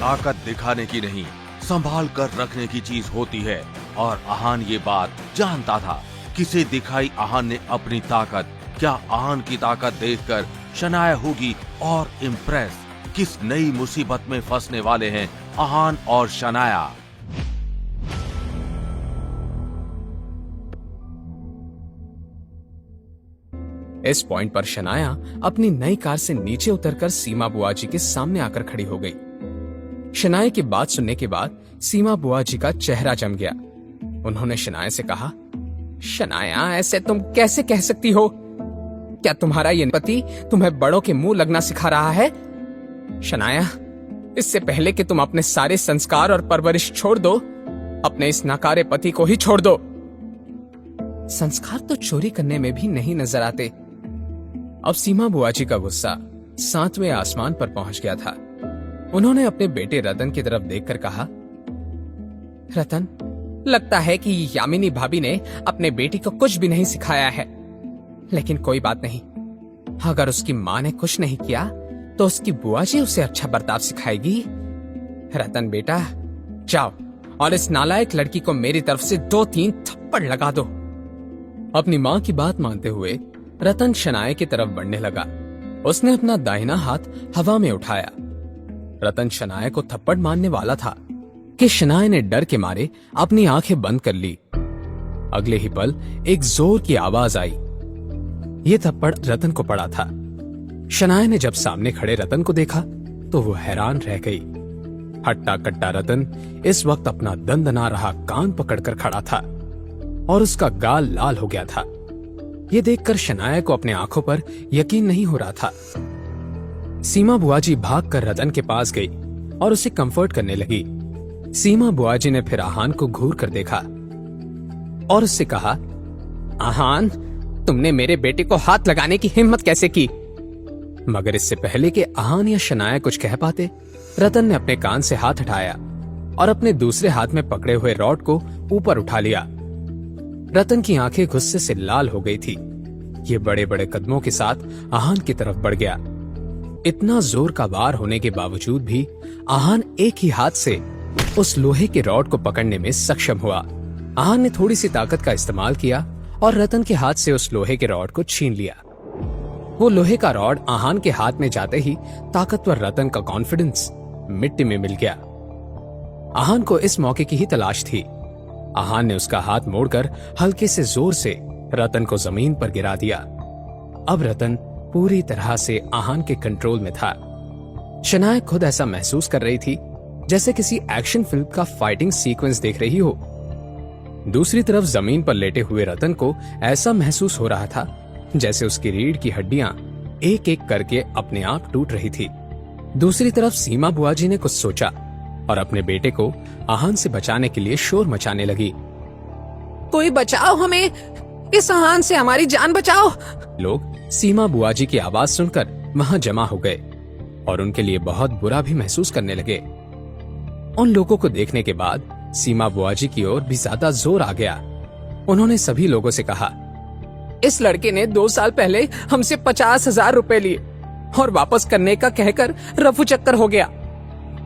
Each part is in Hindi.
ताकत दिखाने की नहीं, संभाल कर रखने की चीज होती है। और आहान ये बात जानता था। किसे दिखाई आहान ने अपनी ताकत? क्या आहान की ताकत देखकर शनाया होगी और इम्प्रेस? किस नई मुसीबत में फंसने वाले हैं आहान और शनाया? इस पॉइंट पर शनाया अपनी नई कार से नीचे उतरकर सीमा बुआ जी के सामने आकर खड़ी हो गई। शनाया की बात सुनने के बाद सीमा बुआ जी का चेहरा जम गया। उन्होंने शनाया से कहा, शनाया, ऐसे तुम कैसे कह सकती हो? क्या तुम्हारा ये पति तुम्हें बड़ों के मुंह लगना सिखा रहा है? शनाया, इससे पहले कि तुम अपने सारे संस्कार और परवरिश छोड़ दो, अपने इस नकारे पति को ही छोड़ दो। संस्कार तो चोरी करने में भी नहीं नजर आते। अब सीमा बुआ जी का गुस्सा 7वें आसमान पर पहुंच गया था। उन्होंने अपने बेटे रतन की तरफ देखकर कहा, रतन, लगता है कि यामिनी भाभी ने अपने बेटी को कुछ भी नहीं सिखाया है। लेकिन कोई बात नहीं, अगर उसकी माँ ने कुछ नहीं किया तो उसकी बुआ जी उसे अच्छा बर्ताव सिखाएगी। रतन बेटा, जाओ और इस नालायक लड़की को मेरी तरफ से 2-3 थप्पड़ लगा दो। अपनी माँ की बात मानते हुए रतन शनाया की तरफ बढ़ने लगा। उसने अपना दाहिना हाथ हवा में उठाया। रतन शनाया को थप्पड़ मारने वाला था कि शनाया ने डर के मारे अपनी आंखें बंद कर ली। अगले ही पल एक जोर की आवाज आई। ये थप्पड़ रतन को पड़ा था। शनाया ने जब सामने खड़े रतन को देखा तो वो हैरान रह गई। हट्टा कट्टा रतन इस वक्त अपना दंदना रहा कान पकड़कर खड़ा था और उसका गाल लाल हो गया था। ये देखकर शनाया को अपने आंखों पर यकीन नहीं हो रहा था। सीमा बुआ जी भागकर रतन के पास गई और उसे कंफर्ट करने लगी। सीमा बुआ जी ने फिर आहान को घूर कर देखा और उससे कहा, आहान, तुमने मेरे बेटे को हाथ लगाने की हिम्मत कैसे की? मगर इससे पहले कि आहान या शनाया कुछ कह पाते, रतन ने अपने कान से हाथ हटाया और अपने दूसरे हाथ में पकड़े हुए रॉड को ऊपर उठा लिया। रतन की आंखें गुस्से से लाल हो गई थी। ये बड़े बड़े कदमों के साथ आहान की तरफ बढ़ गया। इतना जोर का वार होने के बावजूद भी आहान एक ही हाथ से उस लोहे के रॉड को पकड़ने में सक्षम हुआ। आहान ने थोड़ी सी ताकत का इस्तेमाल किया और रतन के हाथ से उस लोहे के रॉड को छीन लिया। वो लोहे का रॉड आहान के हाथ में जाते ही ताकतवर रतन का कॉन्फिडेंस मिट्टी में मिल गया। आहान को इस मौके की ही तलाश थी। आहान ने उसका हाथ मोड़कर हल्के से जोर से रतन को जमीन पर गिरा दिया। अब रतन पूरी तरह से आहान के कंट्रोल में था। शनाया खुद ऐसा महसूस कर रही थी जैसे किसी एक्शन फिल्म का फाइटिंग सीक्वेंस देख रही हो। दूसरी तरफ जमीन पर लेटे हुए रतन को ऐसा महसूस हो रहा था जैसे उसकी रीढ़ की हड्डियां एक एक करके अपने आप टूट रही थी। दूसरी तरफ सीमा बुआ जी ने कुछ सोचा और अपने बेटे को आहान से बचाने के लिए शोर मचाने लगी। कोई बचाओ हमें, इस आहान से हमारी जान बचाओ। लोग सीमा बुआ जी की आवाज सुनकर वहां जमा हो गए और उनके लिए बहुत बुरा भी महसूस करने लगे। उन लोगों को देखने के बाद सीमा बुआ जी की ओर भी ज्यादा जोर आ गया। उन्होंने सभी लोगों से कहा, इस लड़के ने 2 साल पहले हमसे 50,000 रुपए लिए और वापस करने का कहकर रफू चक्कर हो गया।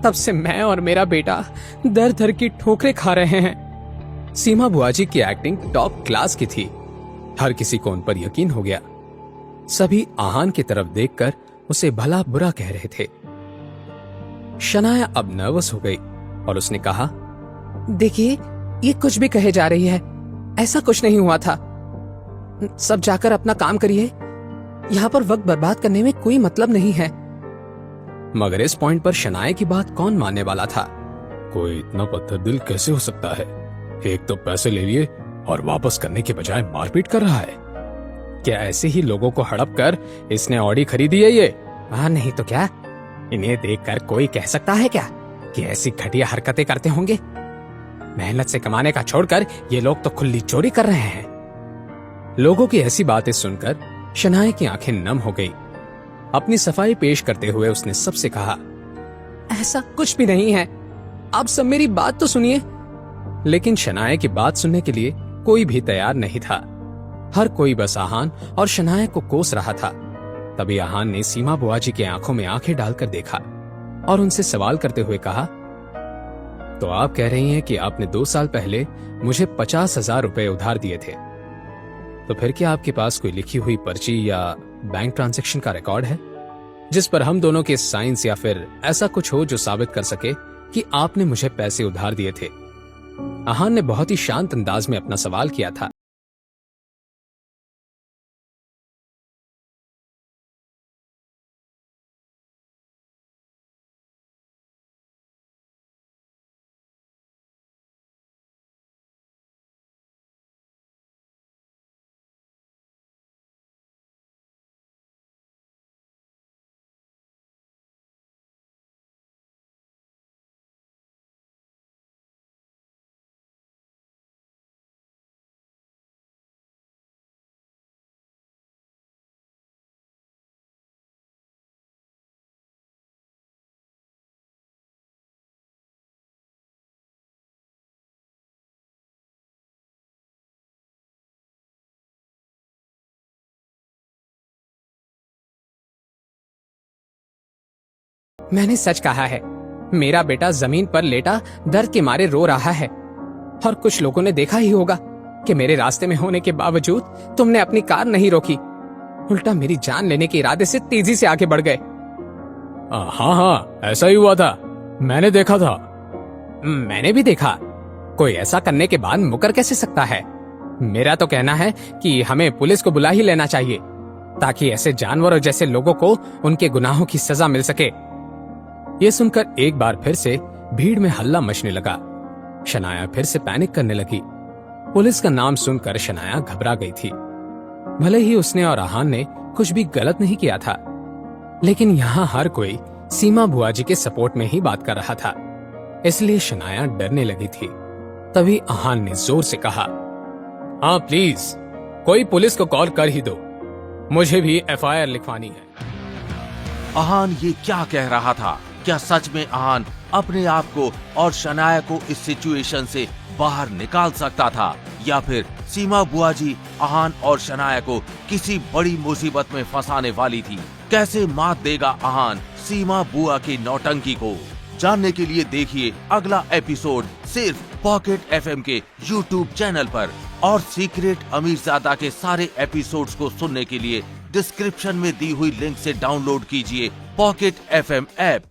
तब से मैं और मेरा बेटा दर दर की ठोकरें खा रहे हैं। सीमा बुआ जी की एक्टिंग टॉप क्लास की थी। हर किसी को उन पर यकीन हो गया। सभी आहान की तरफ देखकर उसे भला बुरा कह रहे थे। शनाया अब नर्वस हो गई और उसने कहा, देखिए, ये कुछ भी कहे जा रही है, ऐसा कुछ नहीं हुआ था। सब जाकर अपना काम करिए, यहाँ पर वक्त बर्बाद करने में कोई मतलब नहीं है। मगर इस पॉइंट पर शनाया की बात कौन मानने वाला था? कोई इतना पत्थर दिल कैसे हो सकता है? एक तो पैसे ले लिए और वापस करने के बजाय मारपीट कर रहा है। क्या ऐसे ही लोगों को हड़प कर इसने ऑडी खरीदी है? ये हाँ, नहीं तो क्या? इन्हें देखकर कोई कह सकता है क्या कि ऐसी घटिया हरकतें करते होंगे? मेहनत से कमाने का छोड़कर ये लोग तो खुली चोरी कर रहे हैं। लोगों की ऐसी बातें सुनकर शनाया की आंखें नम हो गई। अपनी सफाई पेश करते हुए उसने सबसे कहा, ऐसा कुछ भी नहीं है, आप सब मेरी बात तो सुनिए। लेकिन शनाया की बात सुनने के लिए कोई भी तैयार नहीं था। हर कोई बस आहान और शनाया को कोस रहा था। तभी आहान ने सीमा बुआ जी की आंखों में आंखें डालकर देखा। और उनसे सवाल करते हुए कहा, तो आप कह रही हैं कि आपने 2 साल पहले मुझे 50,000 रुपए उधार दिए थे, तो फिर क्या आपके पास कोई लिखी हुई पर्ची या बैंक ट्रांजैक्शन का रिकॉर्ड है जिस पर हम दोनों के साइंस या फिर ऐसा कुछ हो जो साबित कर सके कि आपने मुझे पैसे उधार दिए थे? आहान ने बहुत ही शांत अंदाज में अपना सवाल किया था। मैंने सच कहा है, मेरा बेटा जमीन पर लेटा दर्द के मारे रो रहा है। और कुछ लोगों ने देखा ही होगा कि मेरे रास्ते में होने के बावजूद तुमने अपनी कार नहीं रोकी, उल्टा मेरी जान लेने के इरादे से तेजी से आगे बढ़ गए। हाँ हाँ, ऐसा ही हुआ था, मैंने देखा था। मैंने भी देखा। कोई ऐसा करने के बाद मुकर कैसे सकता है? मेरा तो कहना है कि हमें पुलिस को बुला ही लेना चाहिए, ताकि ऐसे जानवरों जैसे लोगों को उनके गुनाहों की सजा मिल सके। यह सुनकर एक बार फिर से भीड़ में हल्ला मचने लगा। शनाया फिर से पैनिक करने लगी। पुलिस का नाम सुनकर शनाया घबरा गई थी। भले ही उसने और आहान ने कुछ भी गलत नहीं किया था, लेकिन यहाँ हर कोई सीमा बुआ जी के सपोर्ट में ही बात कर रहा था, इसलिए शनाया डरने लगी थी। तभी आहान ने जोर से कहा, हाँ प्लीज, कोई पुलिस को कॉल कर ही दो, मुझे भी एफआईआर लिखवानी है। आहान ये क्या कह रहा था? क्या सच में आहान अपने आप को और शनाया को इस सिचुएशन से बाहर निकाल सकता था, या फिर सीमा बुआ जी आहान और शनाया को किसी बड़ी मुसीबत में फंसाने वाली थी? कैसे मात देगा आहान सीमा बुआ की नौटंकी को? जानने के लिए देखिए अगला एपिसोड सिर्फ पॉकेट एफएम के YouTube चैनल पर। और सीक्रेट अमीरजादा के सारे एपिसोड्स को सुनने के लिए डिस्क्रिप्शन में दी हुई लिंक से डाउनलोड कीजिए पॉकेट एफएम ऐप।